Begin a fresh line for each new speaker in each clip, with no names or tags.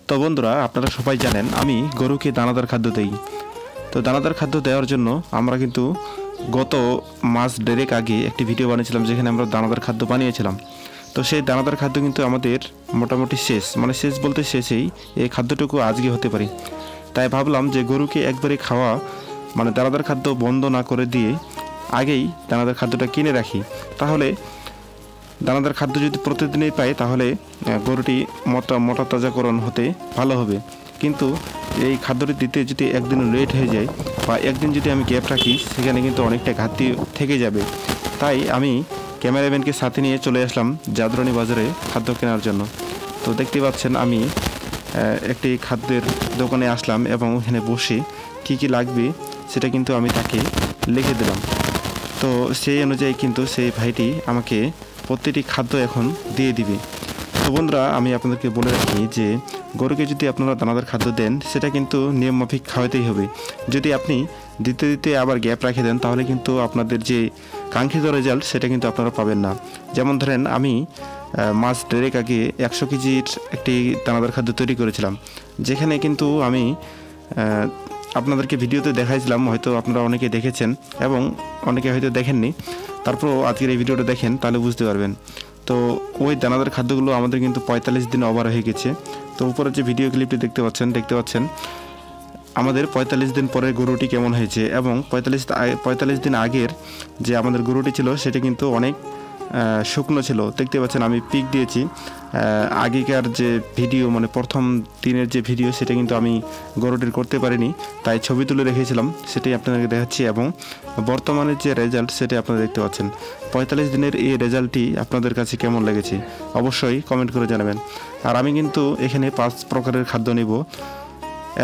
তো বন্ধুরা, আপনারা সবাই জানেন আমি গরুকে দানাদার খাদ্য দেই। তো দানাদার খাদ্য দেওয়ার জন্য আমরা কিন্তু গত মাস দেড়েক আগে একটি ভিডিও বানিয়েছিলাম, যেখানে আমরা দানাদার খাদ্য বানিয়েছিলাম। তো সেই দানাদার খাদ্য কিন্তু আমাদের মোটামুটি শেষ, মানে শেষ বলতে শেষেই, এই খাদ্যটুকু আজকে হতে পারে। তাই ভাবলাম যে গরুকে একবারে খাওয়া, মানে দানাদার খাদ্য বন্ধ না করে দিয়ে আগেই দানাদার খাদ্যটা কিনে রাখি। তাহলে দানাদার খাদ্য যদি প্রতিদিনই পাই, তাহলে গরুটি মোটা তাজাকরণ হতে ভালো হবে। কিন্তু এই খাদ্যটি দিতে যদি একদিন লেট হয়ে যায় বা একদিন যদি আমি গ্যাপ রাখি, সেখানে কিন্তু অনেকটা ঘাটতি থেকে যাবে। তাই আমি ক্যামেরাম্যানকে সাথে নিয়ে চলে আসলাম জাদরানি বাজারে খাদ্য কেনার জন্য। তো দেখতে পাচ্ছেন আমি একটি খাদ্যের দোকানে আসলাম এবং এখানে বসে কি কি লাগবে সেটা কিন্তু আমি তাকে লিখে দিলাম। তো সেই অনুযায়ী কিন্তু সেই ভাইটি আমাকে প্রতিটি খাদ্য এখন দিয়ে দিবে। তো বন্ধুরা, আমি আপনাদেরকে বলে রাখি যে গরুকে যদি আপনারা দানাদার খাদ্য দেন, সেটা কিন্তু নিয়ম মাফিক খাওয়াতেই হবে। যদি আপনি দিতে দিতে আবার গ্যাপ রেখে দেন, তাহলে কিন্তু আপনাদের যে কাঙ্ক্ষিত রেজাল্ট সেটা কিন্তু আপনারা পাবেন না। যেমন ধরেন, আমি মাস দেড়েক আগে 100 কেজির একটি দানাদার খাদ্য তৈরি করেছিলাম, যেখানে কিন্তু আমি আপনাদেরকে ভিডিওতে দেখাইছিলাম। হয়তো আপনারা অনেকে দেখেছেন এবং অনেকে হয়তো দেখেননি। তারপরও আজকের এই ভিডিওটা দেখেন, তাহলে বুঝতে পারবেন। তো ওই দানাদার খাদ্যগুলো আমাদের কিন্তু 45 দিন ওভার হয়ে গেছে। তো উপরে যে ভিডিও ক্লিপটি দেখতে পাচ্ছেন আমাদের 45 দিন পরে গরুটি কেমন হয়েছে, এবং 45 দিন আগের যে আমাদের গরুটি ছিল সেটা কিন্তু অনেক শুকনো ছিল। দেখতে পাচ্ছেন আমি পিক দিয়েছি। আগেকার যে ভিডিও, মানে প্রথম দিনের যে ভিডিও, সেটা কিন্তু আমি গরুটির করতে পারিনি, তাই ছবি তুলে রেখেছিলাম, সেটাই আপনাদেরকে দেখাচ্ছি। এবং বর্তমানে যে রেজাল্ট সেটা আপনারা দেখতে পাচ্ছেন। 45 দিনের এই রেজাল্টটি আপনাদের কাছে কেমন লেগেছে অবশ্যই কমেন্ট করে জানাবেন। আর আমি কিন্তু এখানে 5 প্রকারের খাদ্য নেব,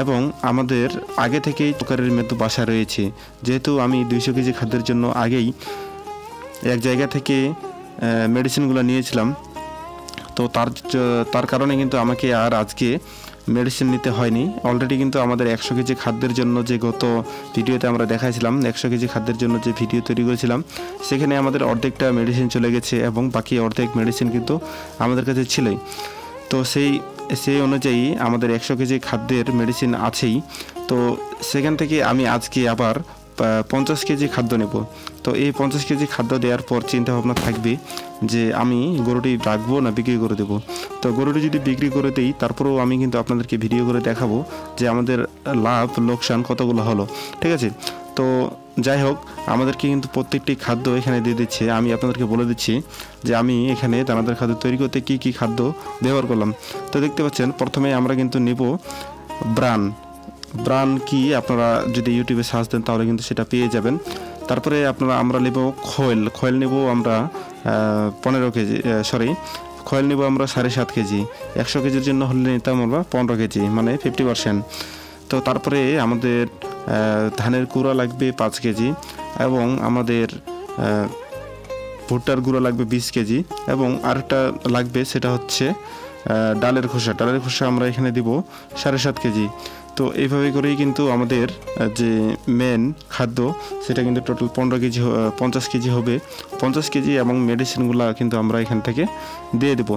এবং আমাদের আগে থেকেই প্রকারের মেদু বাসা রয়েছে। যেহেতু আমি 200 কেজি খাদ্যের জন্য আগেই এক জায়গা থেকে মেডিসিনগুলো নিয়েছিলাম, তো তার কারণে কিন্তু আমাকে আর আজকে মেডিসিন নিতে হয়নি। অলরেডি কিন্তু আমাদের 100 কেজি খাদ্যের জন্য যে গত ভিডিওতে আমরা দেখাইছিলাম, 100 কেজি খাদ্যের জন্য যে ভিডিও তৈরি করেছিলাম, সেখানে আমাদের অর্ধেকটা মেডিসিন চলে গেছে এবং বাকি অর্ধেক মেডিসিন কিন্তু আমাদের কাছে ছিলই। তো সেই অনুযায়ী আমাদের 100 কেজি খাদ্যের মেডিসিন আছেই। তো সেখান থেকে আমি আজকে আবার 50 কেজি খাদ্য নেব। তো এই 50 কেজি খাদ্য দেওয়ার পর চিন্তা ভাবনা থাকবে যে আমি গরুটি রাখবো না বিক্রি করে দেবো। তো গরুটি যদি বিক্রি করে দিই, তারপরেও আমি কিন্তু আপনাদেরকে ভিডিও করে দেখাবো যে আমাদের লাভ লোকসান কতগুলো হলো। ঠিক আছে? তো যাই হোক, আমাদেরকে কিন্তু প্রত্যেকটি খাদ্য এখানে দিয়ে দিচ্ছে। আমি আপনাদেরকে বলে দিচ্ছি যে আমি এখানে দানাদার খাদ্য তৈরি করতে কি কি খাদ্য ব্যবহার করলাম। তো দেখতে পাচ্ছেন, প্রথমে আমরা কিন্তু নেব ব্রান কি আপনারা যদি ইউটিউবে সার্চ দেন তাহলে কিন্তু সেটা পেয়ে যাবেন। তারপরে আমরা নেব খয়েল নেব আমরা 15 কেজি, খয়েল নেব আমরা 7.5 কেজি। 100 কেজির জন্য হলে নিতাম আমরা 15 কেজি, মানে 50%। তো তারপরে আমাদের ধানের গুঁড়া লাগবে 5 কেজি, এবং আমাদের ভুট্টার গুঁড়া লাগবে 20 কেজি, এবং আরেকটা লাগবে সেটা হচ্ছে ডালের খোসা আমরা এখানে দিব 7.5 কেজি। তো এইভাবে করেই কিন্তু আমাদের যে মেন খাদ্য সেটা কিন্তু টোটাল 50 কেজি হবে। 50 কেজি এবং মেডিসিনগুলো কিন্তু আমরা এখান থেকে দিয়ে দেব।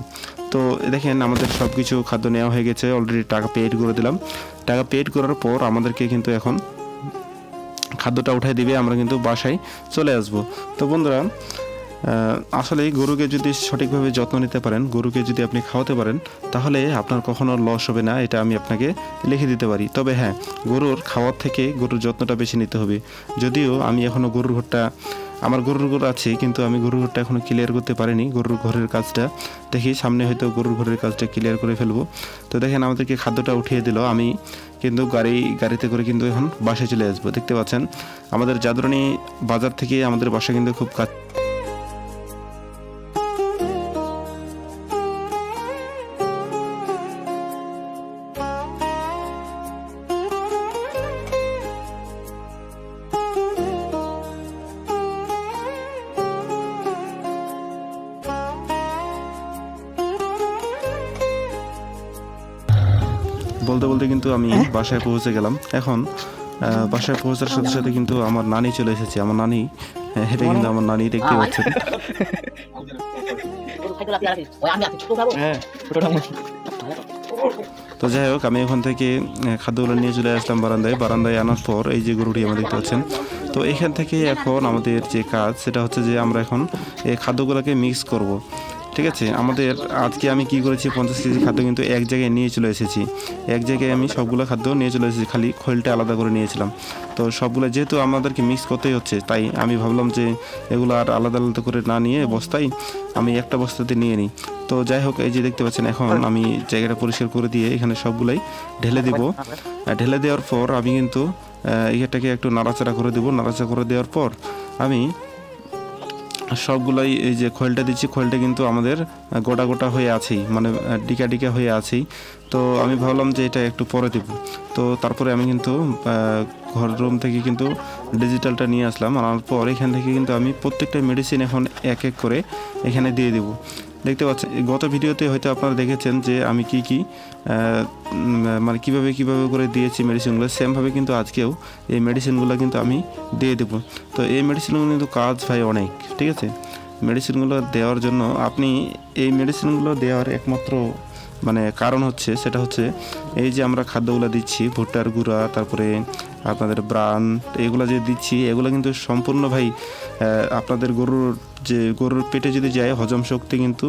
তো দেখেন, আমাদের সব কিছু খাদ্য নেওয়া হয়ে গেছে, অলরেডি টাকা পেড করে দিলাম। টাকা পেড করার পর আমাদেরকে কিন্তু এখন খাদ্যটা উঠাই দিবে, আমরা কিন্তু বাসায় চলে আসব। তো বন্ধুরা, আসলে গরুকে যদি সঠিকভাবে যত্ন নিতে পারেন, গরুকে যদি আপনি খাওয়াতে পারেন, তাহলে আপনার কখনো লস হবে না, এটা আমি আপনাকে লিখে দিতে পারি। তবে হ্যাঁ, গরুর খাওয়ার থেকে গরুর যত্নটা বেশি নিতে হবে। যদিও আমি এখনও আমার গরুর ঘর আছে, কিন্তু আমি গরুর ঘরটা এখনও ক্লিয়ার করতে পারিনি। গরুর ঘরের কাজটা দেখি সামনে হয়তো গরুর ঘরের কাজটা ক্লিয়ার করে ফেলবো। তো দেখেন, আমাদেরকে খাদ্যটা উঠিয়ে দিল। আমি কিন্তু গাড়িতে করে কিন্তু এখন বাসায় চলে আসবো। দেখতে পাচ্ছেন, আমাদের জাদরানি বাজার থেকে আমাদের বাসা কিন্তু খুব কাছে। বলতে বলতে কিন্তু আমি বাসায় পৌঁছে গেলাম। এখন বাসায় পৌঁছার সাথে সাথে কিন্তু আমার নানি চলে এসেছে। আমার নানি, এটা কিন্তু আমার নানি, দেখতে পাচ্ছেন। তো যাই হোক, আমি ওখান থেকে খাদ্যগুলো নিয়ে চলে আসলাম বারান্দায় আনার পর এই যে গরুটি আমরা দেখতে পাচ্ছেন। তো এখান থেকে এখন আমাদের যে কাজ সেটা হচ্ছে যে আমরা এখন এই খাদ্যগুলোকে মিক্স করব। ঠিক আছে, আমাদের আজকে আমি কি করেছি, 50 কেজি খাদ্য কিন্তু এক জায়গায় নিয়ে চলে এসেছি। এক জায়গায় আমি সবগুলো খাদ্য নিয়ে চলে এসেছি, খালি খোলটা আলাদা করে নিয়েছিলাম। তো সবগুলো যেহেতু আমাদেরকে মিক্স করতেই হচ্ছে, তাই আমি ভাবলাম যে এগুলো আর আলাদা আলাদা করে না নিয়ে বস্তায় আমি একটা বস্তাতে নিয়ে নিই। তো যাই হোক, এই যে দেখতে পাচ্ছেন এখন আমি জায়গাটা পরিষ্কার করে দিয়ে এখানে সবগুলাই ঢেলে দিব। ঢেলে দেওয়ার পর আমি কিন্তু এটাকে একটু নাড়াচাড়া করে দেবো। নাড়াচাড়া করে দেওয়ার পর আমি সবগুলাই এই যে খোলটা দিচ্ছি, খোলটা কিন্তু আমাদের গোটা গোটা হয়ে আছেই, মানে ডিকা ডিকা হয়ে আছেই। তো আমি ভাবলাম যে এটা একটু পরে দেব। তো তারপরে আমি কিন্তু ঘর রুম থেকে কিন্তু ডিজিটালটা নিয়ে আসলাম। আনার পর এখান থেকে কিন্তু আমি প্রত্যেকটা মেডিসিন এখন এক এক করে এখানে দিয়ে দেব। দেখতে পাচ্ছেন, গত ভিডিওতে হয়তো আপনারা দেখেছেন যে আমি কি মানে কিভাবে করে দিয়েছি মেডিসিনগুলো, সেমভাবে কিন্তু আজকেও এই মেডিসিনগুলো কিন্তু আমি দিয়ে দেবো। তো এই মেডিসিনগুলো কিন্তু কাজ ভাই অনেক, ঠিক আছে। মেডিসিনগুলো দেওয়ার জন্য আপনি এই মেডিসিনগুলো দেওয়ার একমাত্র মানে কারণ হচ্ছে, সেটা হচ্ছে এই যে আমরা খাদ্যগুলো দিচ্ছি, ভুট্টার গুঁড়া, তারপরে আপনাদের ব্রান, এগুলো যে দিচ্ছি, এগুলো কিন্তু সম্পূর্ণ ভাই আপনাদের গরুর পেটে যদি যায়, হজম শক্তি কিন্তু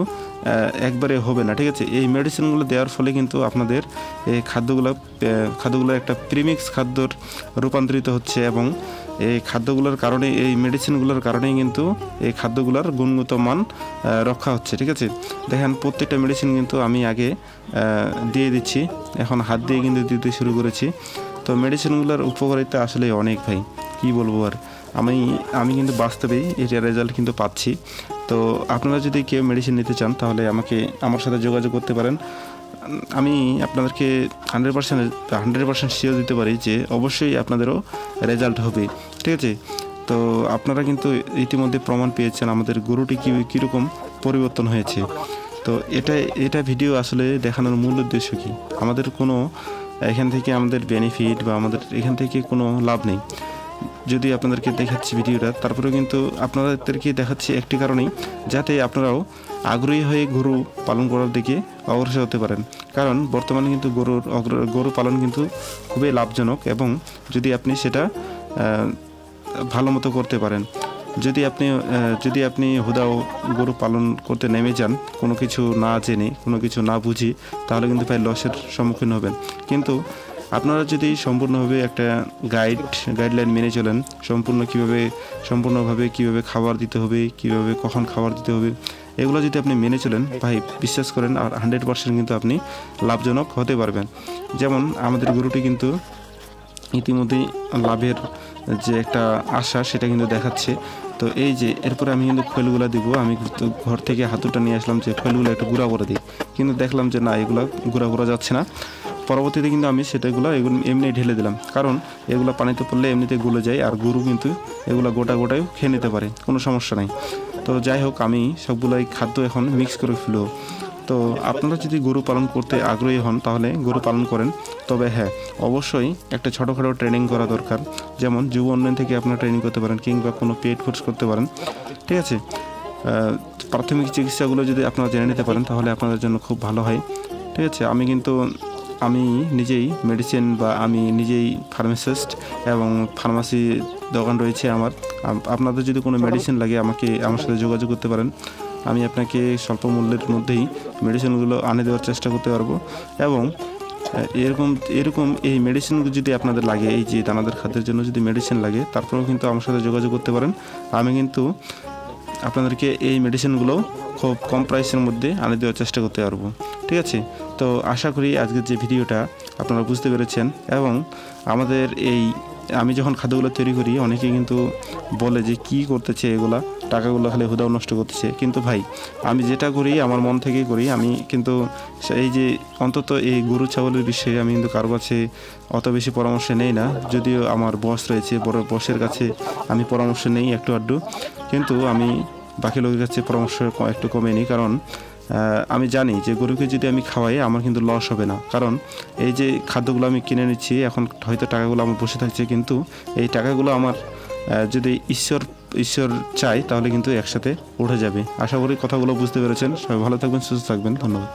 একবারে হবে না, ঠিক আছে। এই মেডিসিনগুলো দেওয়ার ফলে কিন্তু আপনাদের এই খাদ্যগুলো একটা প্রিমিক্স খাদ্যর রূপান্তরিত হচ্ছে, এবং এই খাদ্যগুলোর কারণে, এই মেডিসিনগুলোর কারণেই কিন্তু এই খাদ্যগুলোর গুণগত মান রক্ষা হচ্ছে, ঠিক আছে। দেখেন প্রত্যেকটা মেডিসিন কিন্তু আমি আগে দিয়ে দিচ্ছি, এখন হাত দিয়ে কিন্তু দিতে শুরু করেছি। তো মেডিসিনগুলোর উপকারিতা আসলে অনেক ভাই, কি বলবো আর। আমি কিন্তু বাস্তবেই এটার রেজাল্ট কিন্তু পাচ্ছি। তো আপনারা যদি কেউ মেডিসিন নিতে চান তাহলে আমার সাথে যোগাযোগ করতে পারেন। আমি আপনাদেরকে 100% শিওর দিতে পারি যে অবশ্যই আপনাদেরও রেজাল্ট হবে, ঠিক আছে। তো আপনারা কিন্তু ইতিমধ্যে প্রমাণ পেয়েছেন আমাদের গরুটি কীরকম পরিবর্তন হয়েছে। তো এটা ভিডিও আসলে দেখানোর মূল উদ্দেশ্য কি, আমাদের কোনো এখান থেকে আমাদের বেনিফিট বা আমাদের এখান থেকে কোনো লাভ নেই। যদি আপনাদেরকে দেখাচ্ছি ভিডিওটা, তারপরেও কিন্তু আপনাদেরকে দেখাচ্ছি একটি কারণেই, যাতে আপনারাও আগ্রহী হয়ে গরু পালন করার দিকে অগ্রসর হতে পারেন। কারণ বর্তমানে কিন্তু গরু পালন কিন্তু খুবই লাভজনক, এবং যদি আপনি সেটা ভালো মতো করতে পারেন। যদি আপনি হুদাও গরু পালন করতে নেমে যান, কোনো কিছু না জেনে, কোনো কিছু না বুঝি, তাহলে কিন্তু প্রায় লসের সম্মুখীন হবেন। কিন্তু আপনারা যদি সম্পূর্ণভাবে একটা গাইডলাইন মেনে চলেন, সম্পূর্ণভাবে কীভাবে খাবার দিতে হবে, কীভাবে কখন খাবার দিতে হবে, এগুলো যদি আপনি মেনে চলেন ভাই, বিশ্বাস করেন, আর 100% কিন্তু আপনি লাভজনক হতে পারবেন। যেমন আমাদের গরুটি কিন্তু ইতিমধ্যেই লাভের যে একটা আশা, সেটা কিন্তু দেখাচ্ছে। তো এই যে এরপরে আমি কিন্তু খোলগুলো দিব। আমি ঘর থেকে হাতুটা নিয়ে আসলাম যে খোলগুলো একটু গুঁড়া করে দিই, কিন্তু দেখলাম যে না, এগুলো গুঁড়া যাচ্ছে না। পরবর্তীতে কিন্তু আমি এগুলো এমনি ঢেলে দিলাম, কারণ এগুলো পানিতে পড়লে এমনিতে গলে যায়, আর গরু কিন্তু এগুলো গোটাও খেয়ে নিতে পারে, কোনো সমস্যা নাই। তো যাই হোক, আমি সবগুলোই খাদ্য এখন মিক্স করে ফেলব। তো আপনারা যদি গরু পালন করতে আগ্রহী হন তাহলে গরু পালন করেন। তবে হ্যাঁ, অবশ্যই একটা ছোটোখাটো ট্রেনিং করা দরকার। যেমন যুব উন্নয়ন থেকে আপনারা ট্রেনিং করতে পারেন, কিংবা কোনো পেড কোর্স করতে পারেন, ঠিক আছে। প্রাথমিক চিকিৎসাগুলো যদি আপনারা জেনে নিতে পারেন তাহলে আপনাদের জন্য খুব ভালো হয়, ঠিক আছে। আমি নিজেই মেডিসিন, বা আমি নিজেই ফার্মাসিস্ট, এবং ফার্মাসি দোকান রয়েছে আমার। আপনাদের যদি কোনো মেডিসিন লাগে আমার সাথে যোগাযোগ করতে পারেন। আমি আপনাকে স্বল্প মূল্যের মধ্যেই মেডিসিনগুলো আনে দেওয়ার চেষ্টা করতে পারবো। এবং এরকম এই মেডিসিনগুলো যদি আপনাদের লাগে, এই যে দানাদার খাদ্যের জন্য যদি মেডিসিন লাগে, তারপরেও কিন্তু আমার সাথে যোগাযোগ করতে পারেন। আমি কিন্তু আপনাদেরকে এই মেডিসিনগুলো খুব কম প্রাইসের মধ্যে আনে দেওয়ার চেষ্টা করতে পারবো, ঠিক আছে। তো আশা করি আজকের যে ভিডিওটা আপনারা বুঝতে পেরেছেন। এবং আমি যখন খাদ্যগুলো তৈরি করি, অনেকেই কিন্তু বলে যে কি করতেছে এগুলা, টাকাগুলো খালি হুদাও নষ্ট করতেছে। কিন্তু ভাই, আমি যেটা করি আমার মন থেকেই করি। আমি কিন্তু এই যে অন্তত এই গরু ছাগলের বিষয়ে আমি কিন্তু কারো কাছে অত বেশি পরামর্শ নেই না, যদিও আমার বস রয়েছে, বড় বসের কাছে আমি পরামর্শ নেই একটু আধটু, কিন্তু আমি বাকি লোকের কাছে পরামর্শ একটু কমে নিই। কারণ আমি জানি যে গরুকে যদি আমি খাওয়াই আমার কিন্তু লস হবে না। কারণ এই যে খাদ্যগুলো আমি কিনে নিচ্ছি, এখন হয়তো টাকাগুলো আমার বসে থাকছে, কিন্তু এই টাকাগুলো আমার যদি ঈশ্বর চাই তাহলে কিন্তু একসাথে উঠে যাবে। আশা করি কথাগুলো বুঝতে পেরেছেন। সবাই ভালো থাকবেন, সুস্থ থাকবেন। ধন্যবাদ।